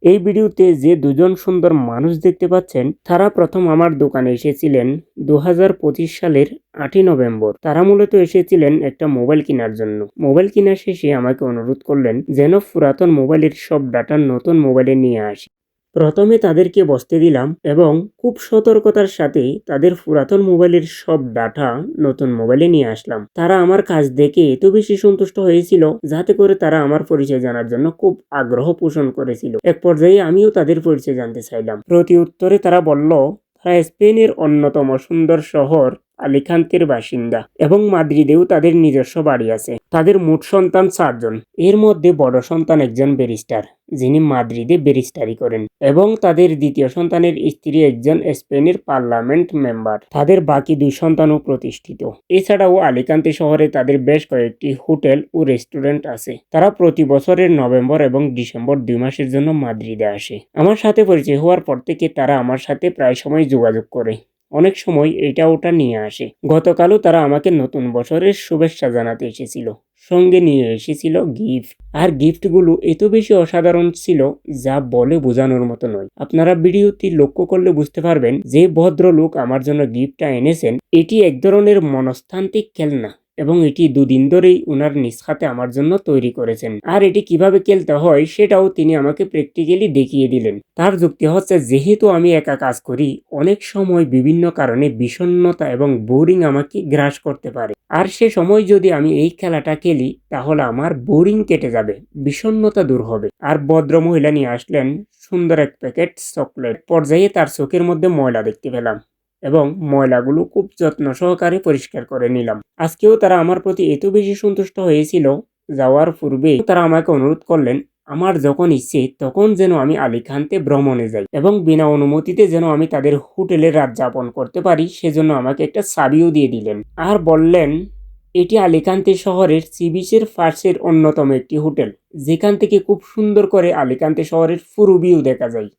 এই ভিডিওতে যে দুজন সুন্দর মানুষ দেখতে পাচ্ছেন তারা প্রথম আমার দোকানে এসেছিলেন 2025 সালের 8ই নভেম্বর। তারা মূলত এসেছিলেন একটা মোবাইল কেনার জন্য। মোবাইল কেনার শেষে আমাকে অনুরোধ করলেন যেন পুরাতন মোবাইলের সব ডাটা নতুন মোবাইলে নিয়ে আসি। প্রথমে তাদেরকে বসতে দিলাম এবং খুব সতর্কতার সাথে তাদের পুরাতন মোবাইলের সব ডাটা নতুন মোবাইলে নিয়ে আসলাম। তারা আমার কাজ দেখে এত বেশি সন্তুষ্ট হয়েছিল যাতে করে তারা আমার পরিচয় জানার জন্য খুব আগ্রহ পোষণ করেছিল। এক পর্যায়ে আমিও তাদের পরিচয় জানতে চাইলাম। প্রতি উত্তরে তারা বলল তারা স্পেনের অন্যতম সুন্দর শহর আলিকান্তের বাসিন্দা এবং মাদ্রিদেও তাদের নিজস্ব বাড়ি আছে। তাদের মোট সন্তান 4 জন। এর মধ্যে বড় সন্তান একজন ব্যারিস্টার, যিনি মাদ্রিদে ব্যারিস্টারি করেন, এবং তাদের দ্বিতীয় সন্তানের স্ত্রী একজন স্পেনের পার্লামেন্ট মেম্বার। তাদের বাকি 2 সন্তানও প্রতিষ্ঠিত। এছাড়াও আলিকান্তে শহরে তাদের বেশ কয়েকটি হোটেল ও রেস্টুরেন্ট আছে। তারা প্রতি বছরের নভেম্বর এবং ডিসেম্বর 2 মাসের জন্য মাদ্রিদে আসে। আমার সাথে পরিচয় হওয়ার পর থেকে তারা আমার সাথে প্রায় সময় যোগাযোগ করে, অনেক সময় এটা ওটা নিয়ে আসে। গতকালও তারা আমাকে নতুন বছরের শুভেচ্ছা জানাতে এসেছিল। সঙ্গে নিয়ে এসেছিল গিফট, আর গিফটগুলো এত বেশি অসাধারণ ছিল যা বলে বোঝানোর মতো নয়। আপনারা ভিডিওটি লক্ষ্য করলে বুঝতে পারবেন যে ভদ্রলোক আমার জন্য গিফটটা এনেছেন এটি এক ধরনের মনস্তান্ত্রিক খেলনা এবং এটি 2 দিন ধরেই উনার নিজ হাতে আমার জন্য তৈরি করেছেন। আর এটি কিভাবে খেলতে হয় সেটাও তিনি আমাকে প্র্যাকটিক্যালি দেখিয়ে দিলেন। তার যুক্তি হচ্ছে যেহেতু আমি একা কাজ করি, অনেক সময় বিভিন্ন কারণে বিষণ্ণতা এবং বোরিং আমাকে গ্রাস করতে পারে। আর সে সময় যদি আমি এই খেলাটা খেলি তাহলে আমার বোরিং কেটে যাবে, বিষণ্ণতা দূর হবে। আর ভদ্র মহিলা নিয়ে আসলেন সুন্দর এক প্যাকেট চকলেট। পর্যায়ে তার চোখের মধ্যে ময়লা দেখতে পেলাম এবং ময়লাগুলো খুব যত্ন সহকারে পরিষ্কার করে নিলাম। আজকেও তারা আমার প্রতি এত বেশি সন্তুষ্ট হয়েছিল, যাওয়ার পূর্বে তারা আমাকে অনুরোধ করলেন আমার যখন ইচ্ছে তখন যেন আমি আলিকান্তে ভ্রমণে যাই এবং বিনা অনুমতিতে যেন আমি তাদের হোটেলে রাত যাপন করতে পারি, সেজন্য আমাকে একটা চাবিও দিয়ে দিলেন। আর বললেন এটি আলিকান্তে শহরের সি বিচের পাশের অন্যতম একটি হোটেল, যেখান থেকে খুব সুন্দর করে আলিকান্তে শহরের পুরো ভিউ দেখা যায়।